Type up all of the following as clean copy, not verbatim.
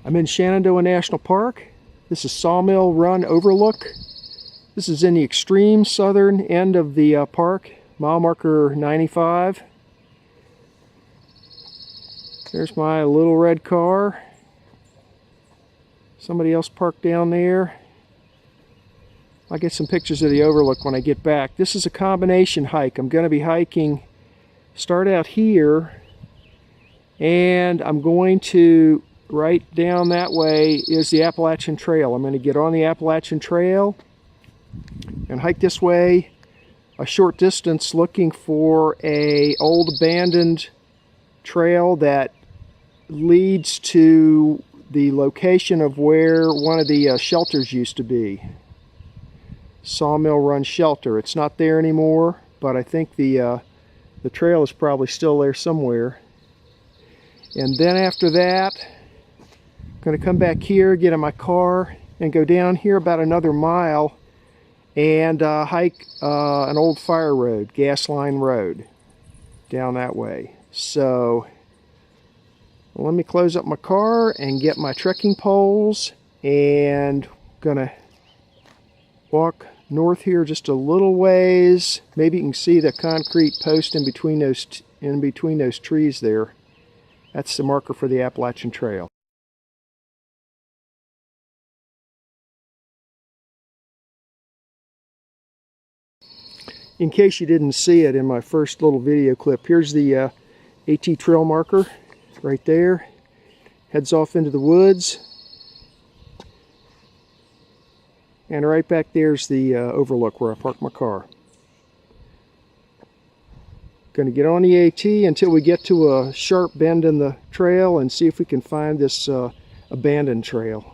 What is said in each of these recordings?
I'm in Shenandoah National Park. This is Sawmill Run Overlook. This is in the extreme southern end of the park, mile marker 95. There's my little red car. Somebody else parked down there. I'll get some pictures of the overlook when I get back. This is a combination hike. I'm going to be hiking, start out here, and I'm going to, right down that way is the Appalachian Trail. I'm going to get on the Appalachian Trail and hike this way a short distance looking for an old abandoned trail that leads to the location of where one of the shelters used to be. Sawmill Run Shelter. It's not there anymore, but I think the trail is probably still there somewhere. And then after that, I'm going to come back here, get in my car, and go down here about another mile and hike an old fire road, Gasline Road, down that way. So let me close up my car and get my trekking poles, and gonna walk north here just a little ways. Maybe you can see the concrete post in between those trees there. That's the marker for the Appalachian Trail. In case you didn't see it in my first little video clip, here's the AT trail marker right there. Heads off into the woods. And right back there's the overlook where I parked my car. Going to get on the AT until we get to a sharp bend in the trail and see if we can find this abandoned trail.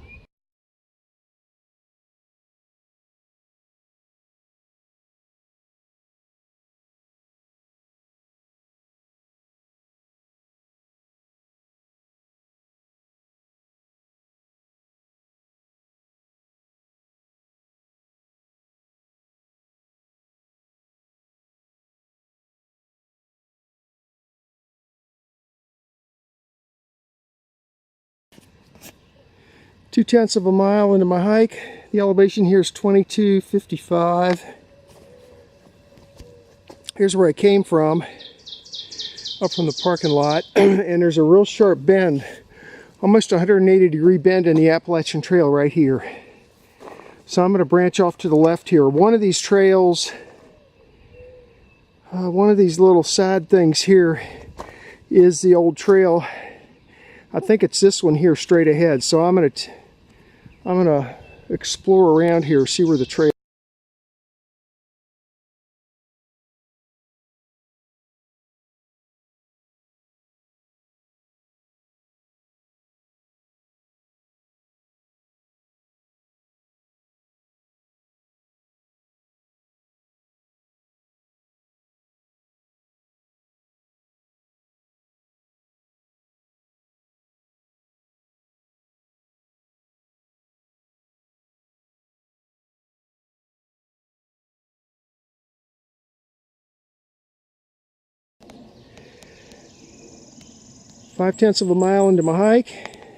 Two-tenths of a mile into my hike. The elevation here is 2255. Here's where I came from, up from the parking lot, and there's a real sharp bend, almost 180-degree bend in the Appalachian Trail right here. So I'm going to branch off to the left here. One of these trails, one of these little side things here is the old trail. I think it's this one here straight ahead. So I'm gonna explore around here, see where the trail. Five-tenths of a mile into my hike,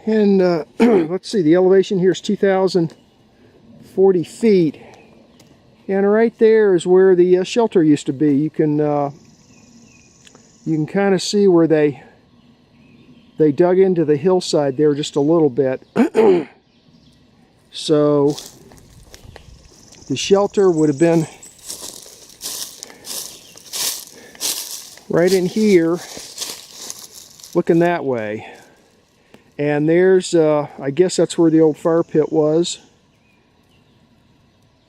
and let's see, the elevation here is 2,040 feet, and right there is where the shelter used to be. You can kind of see where they dug into the hillside there just a little bit. So the shelter would have been right in here, looking that way. And there's, I guess that's where the old fire pit was.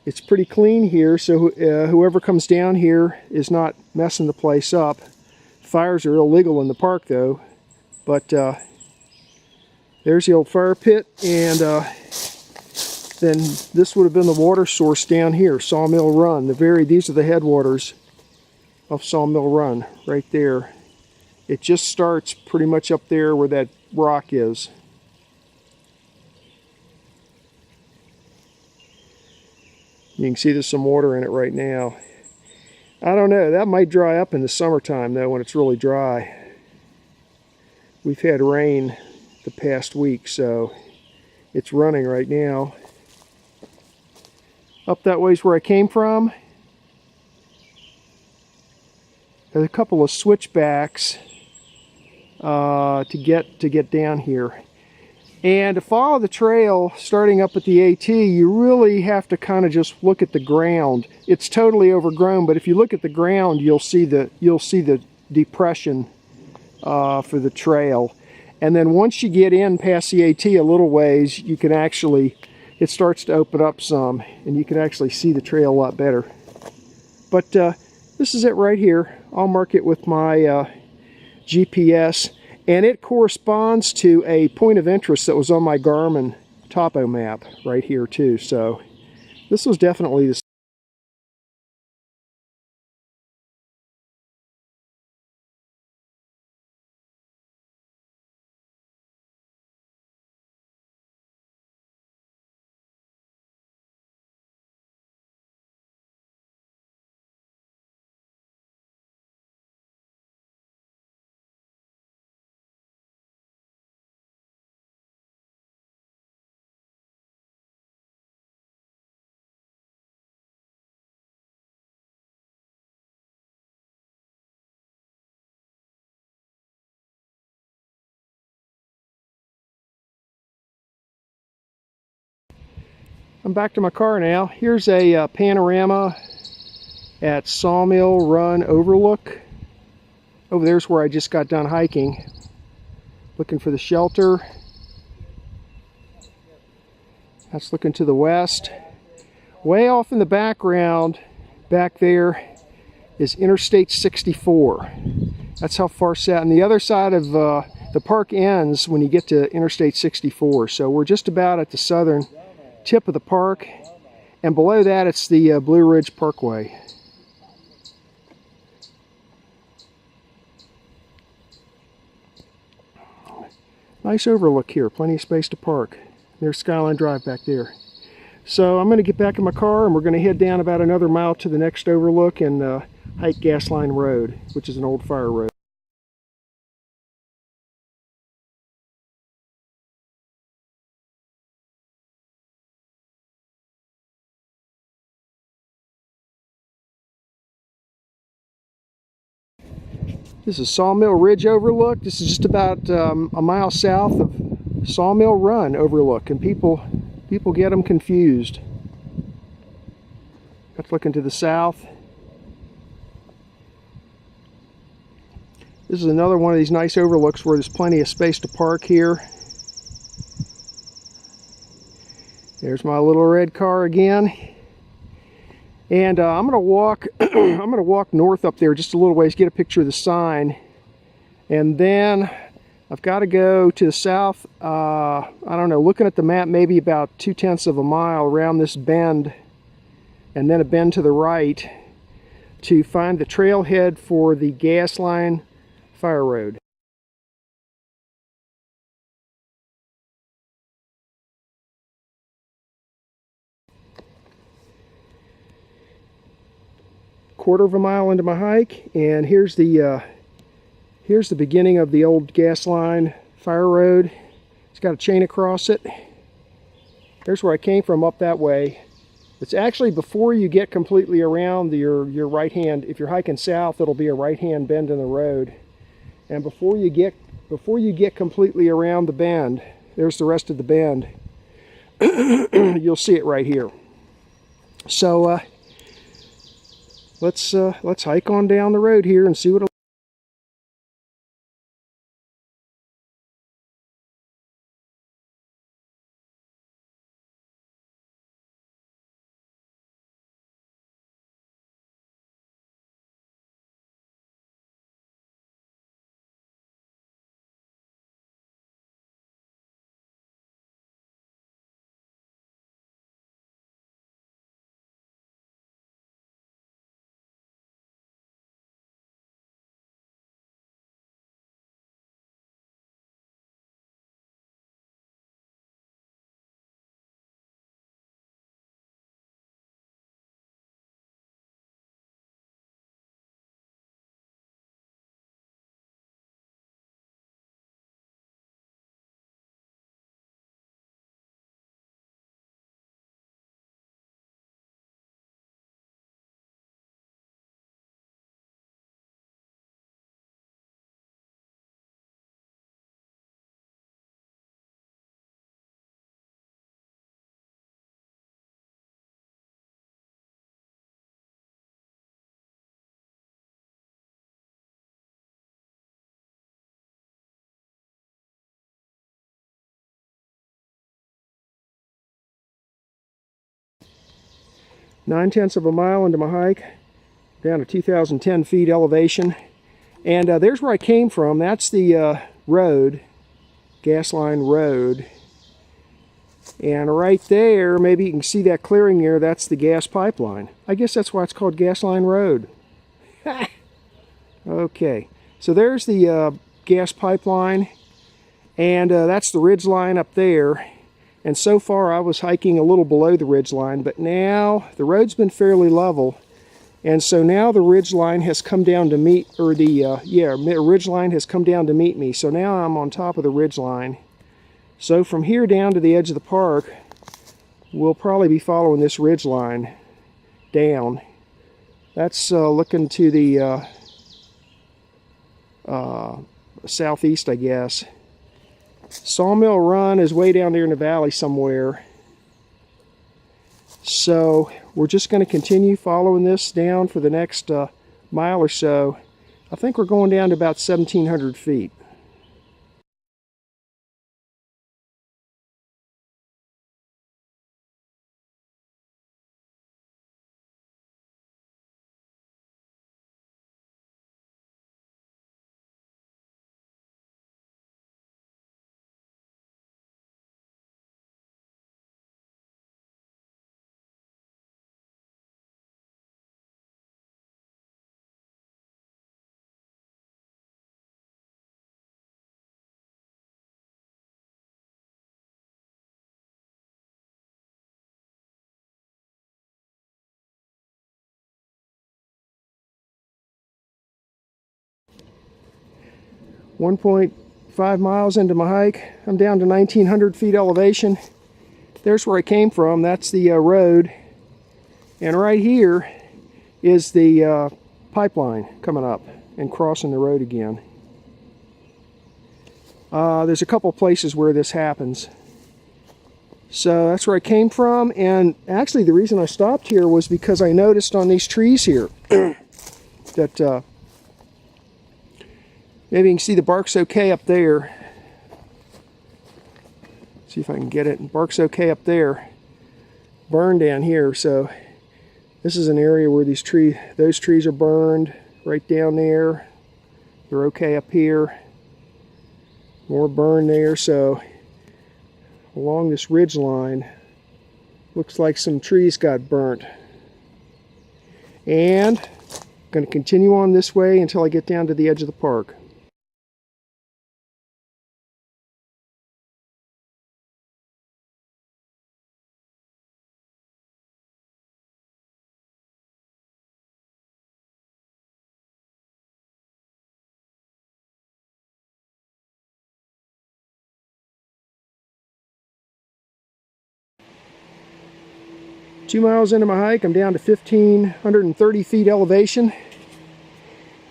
It's pretty clean here, so whoever comes down here is not messing the place up. Fires are illegal in the park though. But there's the old fire pit, and then this would have been the water source down here, Sawmill Run. These are the headwaters of Sawmill Run, right there. It just starts pretty much up there where that rock is. You can see there's some water in it right now. I don't know, that might dry up in the summertime though, when it's really dry. We've had rain the past week, so It's running right now. Up that way is where I came from. There's a couple of switchbacks to get down here. And to follow the trail starting up at the AT, you really have to kind of just look at the ground. It's totally overgrown, but if you look at the ground, you'll see the depression for the trail. And then once you get in past the AT a little ways, you can actually, it starts to open up some, and you can actually see the trail a lot better. But this is it right here. I'll mark it with my GPS, and it corresponds to a point of interest that was on my Garmin topo map right here too. So this was definitely the I'm back to my car now. Here's a panorama at Sawmill Run Overlook. Over there's where I just got done hiking, looking for the shelter. That's looking to the west. Way off in the background, back there, is Interstate 64. That's how far south. And the other side of the park ends when you get to Interstate 64. So we're just about at the southern tip of the park, and below that it's the Blue Ridge Parkway. Nice overlook here, plenty of space to park. There's Skyline Drive back there. So I'm going to get back in my car, and we're going to head down about another mile to the next overlook and hike Gasline Road, which is an old fire road. This is Sawmill Ridge Overlook. This is just about a mile south of Sawmill Run Overlook, and people get them confused. Let's look into the south. This is another one of these nice overlooks where there's plenty of space to park here. There's my little red car again. And I'm going to walk I'm going to walk north up there just a little ways, get a picture of the sign. And then I've got to go to the south, I don't know, looking at the map, maybe about 2/10 of a mile around this bend, and then a bend to the right to find the trailhead for the Gasline Fire Road. Quarter of a mile into my hike, and here's the beginning of the old Gasline Fire Road. It's got a chain across it. There's where I came from, up that way. It's actually before you get completely around your right hand. If you're hiking south, it'll be a right hand bend in the road. And before you get completely around the bend, there's the rest of the bend. You'll see it right here. So let's hike on down the road here and see what 9/10 of a mile into my hike, down to 2,010 feet elevation. And there's where I came from. That's the road, Gasline Road. And right there, maybe you can see that clearing there, that's the gas pipeline. I guess that's why it's called Gasline Road. Okay, so there's the gas pipeline, and that's the ridge line up there. And so far I was hiking a little below the ridge line, but now the road's been fairly level, and so now the ridge line has come down to meet, or the ridge line has come down to meet me. So now I'm on top of the ridge line. So from here down to the edge of the park, we'll probably be following this ridge line down. That's looking to the southeast, I guess. Sawmill Run is way down there in the valley somewhere. So we're just going to continue following this down for the next mile or so. I think we're going down to about 1,700 feet. One 1.5 miles into my hike, I'm down to 1,900 feet elevation. There's where I came from. That's the road. And right here is the pipeline coming up and crossing the road again. There's a couple places where this happens. So that's where I came from, and actually the reason I stopped here was because I noticed on these trees here that maybe you can see the bark's okay up there. See if I can get it. Bark's okay up there. Burned down here. So this is an area where those trees are burned right down there. They're okay up here. More burn there. So along this ridge line, looks like some trees got burnt. And I'm going to continue on this way until I get down to the edge of the park. Two miles into my hike, I'm down to 1,530 feet elevation.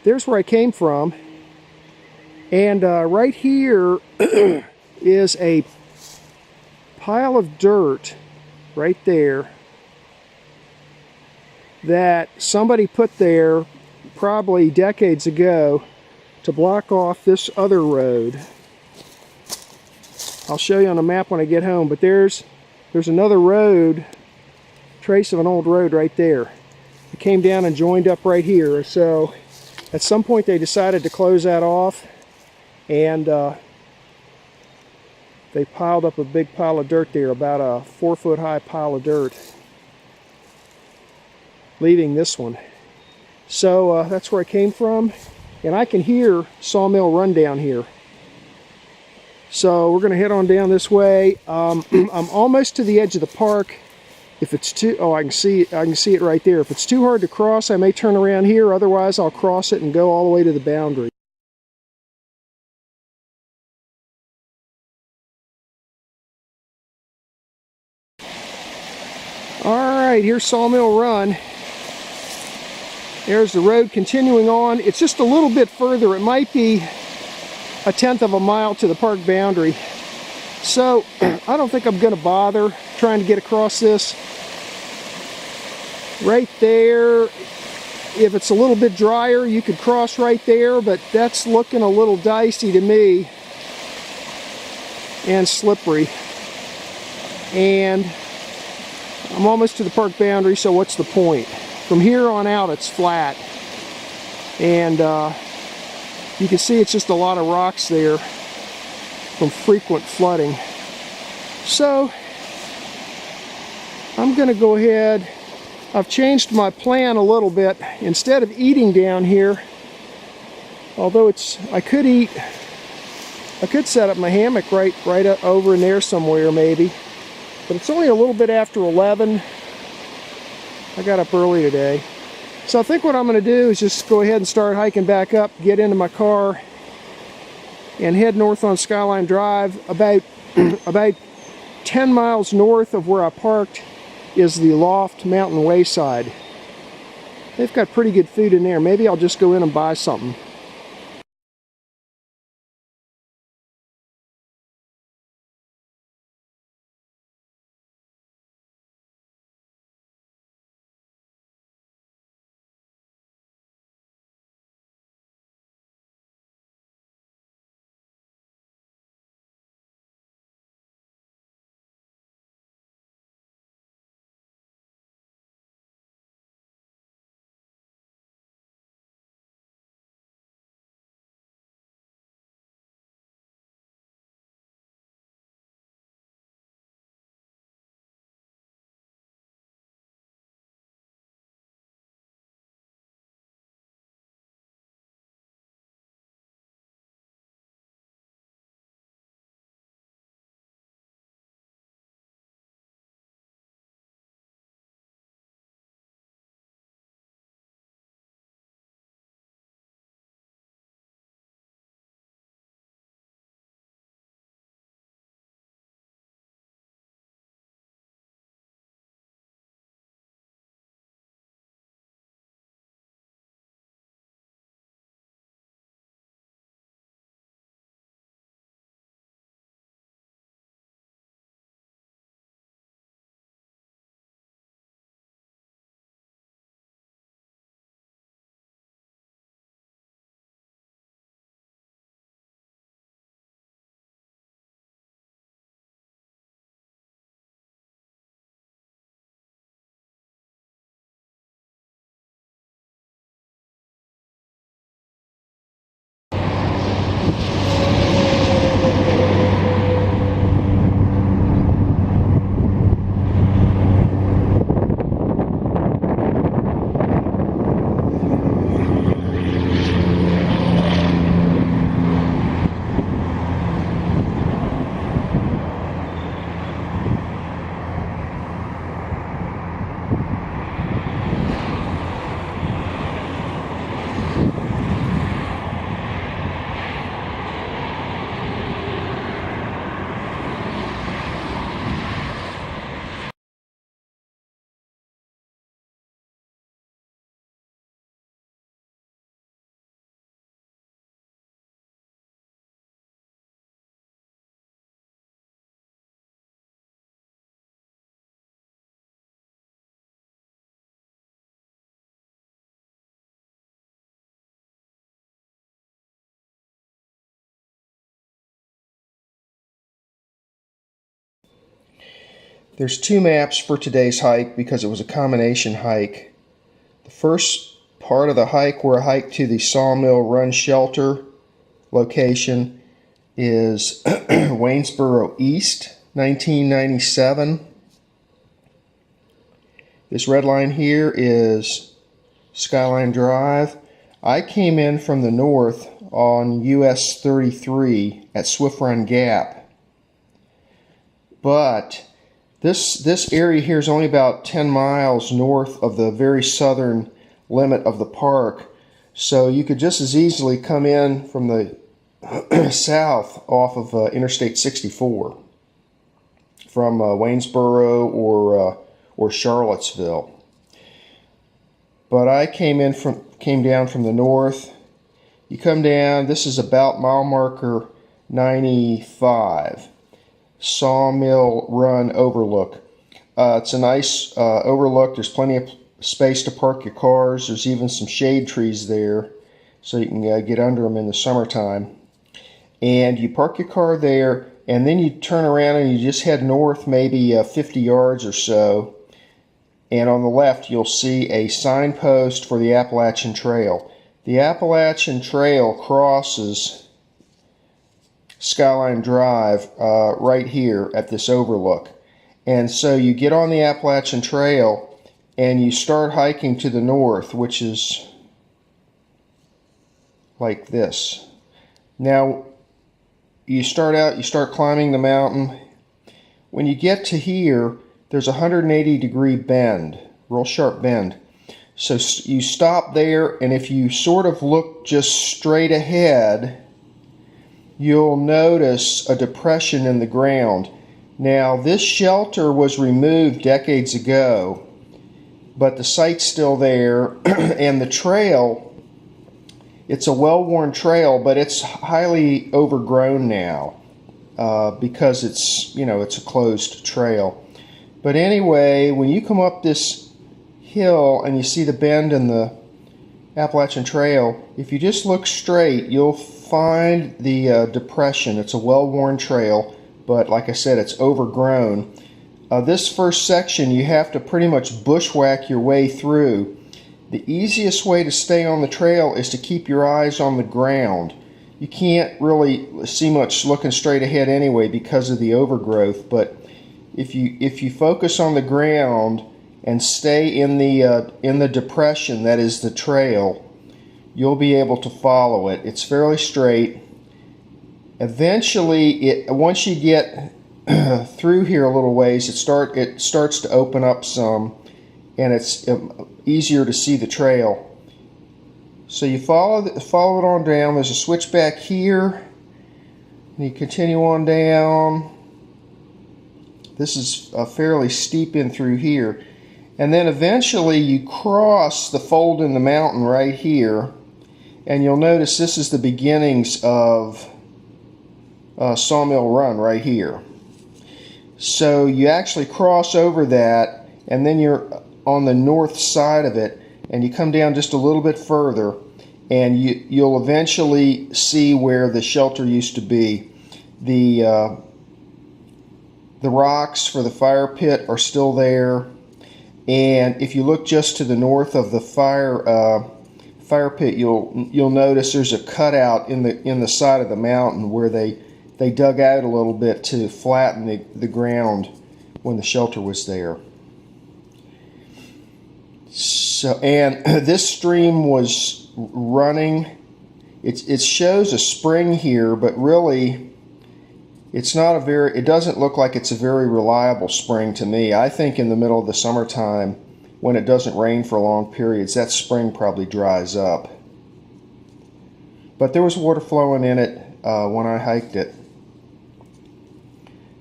There's where I came from. And right here is a pile of dirt right there that somebody put there probably decades ago to block off this other road. I'll show you on a map when I get home, but there's another road, trace of an old road right there. It came down and joined up right here. So at some point they decided to close that off, and they piled up a big pile of dirt there, about a 4-foot high pile of dirt, leaving this one. So that's where I came from, and I can hear Sawmill Run down here. So we're going to head on down this way. I'm almost to the edge of the park. If it's too, I can see it right there. If it's too hard to cross, I may turn around here. Otherwise, I'll cross it and go all the way to the boundary. All right, here's Sawmill Run. There's the road continuing on. It's just a little bit further. It might be 1/10 of a mile to the park boundary. So I don't think I'm going to bother trying to get across this. Right there, if it's a little bit drier, you could cross right there, but that's looking a little dicey to me and slippery. And I'm almost to the park boundary, so what's the point? From here on out, it's flat. And you can see it's just a lot of rocks there from frequent flooding. So I'm going to go ahead. I've changed my plan a little bit. Instead of eating down here, although I could set up my hammock right over in there somewhere maybe. But it's only a little bit after 11. I got up early today. So I think what I'm going to do is just go ahead and start hiking back up, get into my car, and head north on Skyline Drive. About 10 miles north of where I parked is the Loft Mountain Wayside. They've got pretty good food in there. Maybe I'll just go in and buy something. There's two maps for today's hike because it was a combination hike. The first part of the hike, where I hiked to the Sawmill Run Shelter location, is Waynesboro East, 1997. This red line here is Skyline Drive. I came in from the north on US 33 at Swift Run Gap. But this area here is only about 10 miles north of the very southern limit of the park. So you could just as easily come in from the south off of Interstate 64 from Waynesboro or Charlottesville. But I came down from the north. You come down, this is about mile marker 95. Sawmill Run Overlook. It's a nice overlook. There's plenty of space to park your cars. There's even some shade trees there, so you can get under them in the summertime. And you park your car there, and then you turn around and you just head north maybe 50 yards or so and on the left you'll see a signpost for the Appalachian Trail. The Appalachian Trail crosses Skyline Drive right here at this overlook. And so you get on the Appalachian Trail and you start hiking to the north, which is like this. Now you start climbing the mountain. When you get to here, there's a 180-degree bend, real sharp bend. So you stop there, and if you sort of look just straight ahead, you'll notice a depression in the ground. Now, this shelter was removed decades ago, but the site's still there, and the trail, it's a well-worn trail, but it's highly overgrown now because it's a closed trail. But anyway, when you come up this hill and you see the bend in the Appalachian Trail, if you just look straight, you'll find the depression. It's a well-worn trail, but like I said, it's overgrown. This first section, you have to pretty much bushwhack your way through. The easiest way to stay on the trail is to keep your eyes on the ground. You can't really see much looking straight ahead anyway because of the overgrowth, but if you focus on the ground and stay in the depression that is the trail, you'll be able to follow it. It's fairly straight. Eventually, once you get through here a little ways, it starts to open up some, and it's easier to see the trail. So you follow it on down. There's a switchback here, and you continue on down. This is fairly steep in through here. And then eventually you cross the fold in the mountain right here, and you'll notice this is the beginnings of Sawmill Run right here. So you actually cross over that, and then you're on the north side of it, and you come down just a little bit further, and you'll eventually see where the shelter used to be. The rocks for the fire pit are still there, and if you look just to the north of the fire pit, you'll notice there's a cutout in the side of the mountain where they dug out a little bit to flatten the ground when the shelter was there. So, and this stream was running. It shows a spring here, but really it doesn't look like it's a very reliable spring to me. I think in the middle of the summertime, when it doesn't rain for long periods, that spring probably dries up. But there was water flowing in it when I hiked it.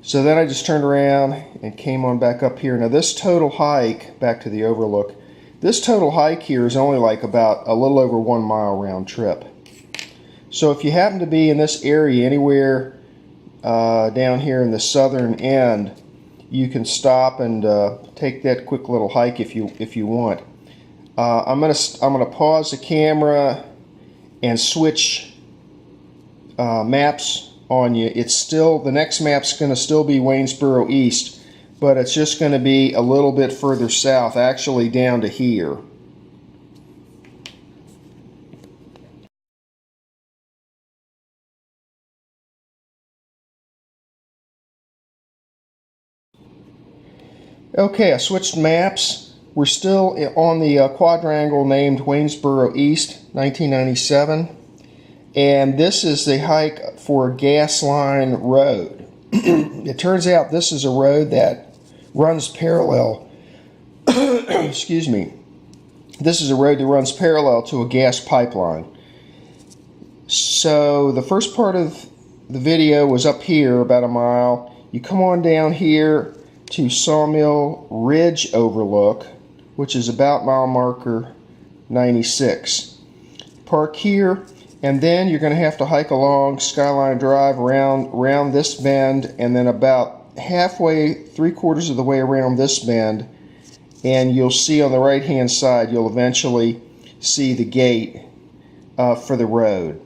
So then I just turned around and came on back up here. Now this total hike, back to the overlook, this total hike here is only like about a little over 1 mile round trip. So if you happen to be in this area anywhere down here in the southern end, you can stop and take that quick little hike if you want. I'm gonna pause the camera and switch maps on you. It's still, the next map's going to still be Waynesboro East, but it's just going to be a little bit further south, actually down to here. Okay, I switched maps. We're still on the quadrangle named Waynesboro East, 1997. And this is the hike for Gasline Road. It turns out this is a road that runs parallel. Excuse me. This is a road that runs parallel to a gas pipeline. So the first part of the video was up here about a mile. You come on down here to Sawmill Ridge Overlook, which is about mile marker 96. Park here, and then you're going to have to hike along Skyline Drive around this bend, and then about halfway, 3/4 of the way around this bend, and you'll see on the right hand side, you'll eventually see the gate for the road.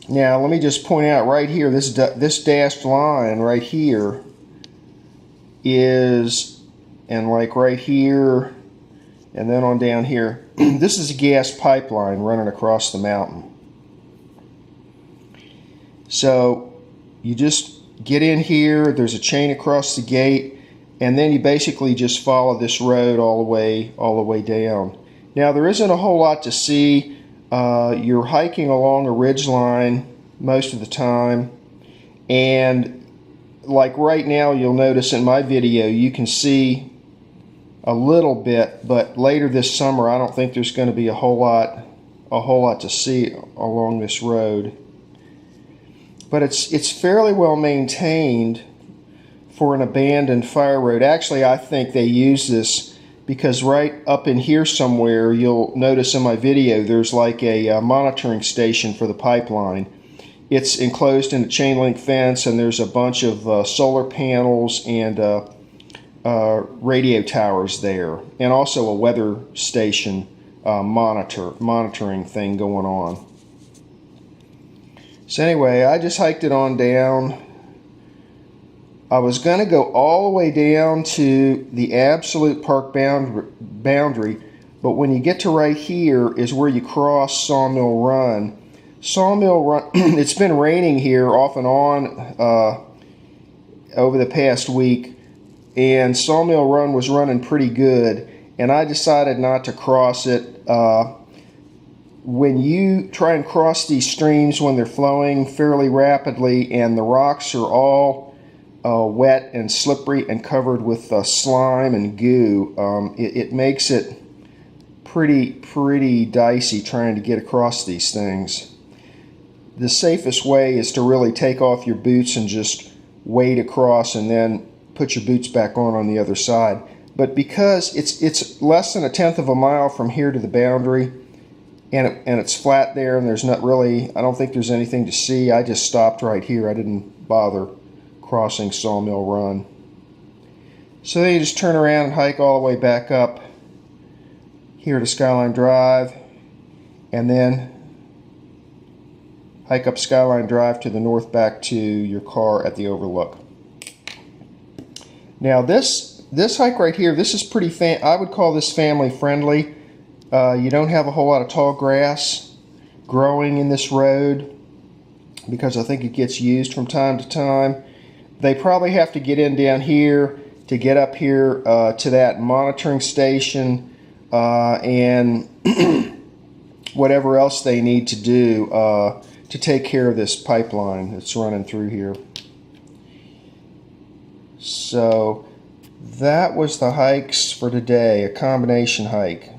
Now let me just point out right here, this dashed line right here is and like right here, and then on down here. This is a gas pipeline running across the mountain. So you just get in here, there's a chain across the gate, and then you basically just follow this road all the way down. Now there isn't a whole lot to see. You're hiking along a ridge line most of the time, and like right now you'll notice in my video you can see a little bit, but later this summer I don't think there's going to be a whole lot to see along this road. But it's fairly well maintained for an abandoned fire road. Actually, I think they use this because right up in here somewhere, you'll notice in my video, there's like a monitoring station for the pipeline. It's enclosed in a chain link fence, and there's a bunch of solar panels and radio towers there, and also a weather station monitoring thing going on. So anyway, I just hiked it on down. I was going to go all the way down to the absolute park boundary, but when you get to right here is where you cross Sawmill Run. Sawmill Run, it's been raining here off and on over the past week, and Sawmill Run was running pretty good, and I decided not to cross it. When you try and cross these streams when they're flowing fairly rapidly and the rocks are all wet and slippery and covered with slime and goo, it makes it pretty dicey trying to get across these things. The safest way is to really take off your boots and just wade across and then put your boots back on the other side. But because it's less than 1/10 of a mile from here to the boundary, and it's flat there, and there's not really, I don't think there's anything to see, I just stopped right here. I didn't bother crossing Sawmill Run. So then you just turn around and hike all the way back up here to Skyline Drive, and then hike up Skyline Drive to the north back to your car at the Overlook. Now this hike right here, this is pretty I would call this family friendly. You don't have a whole lot of tall grass growing in this road because I think it gets used from time to time. They probably have to get in down here to get up here to that monitoring station and whatever else they need to do to take care of this pipeline that's running through here. So that was the hikes for today, a combination hike.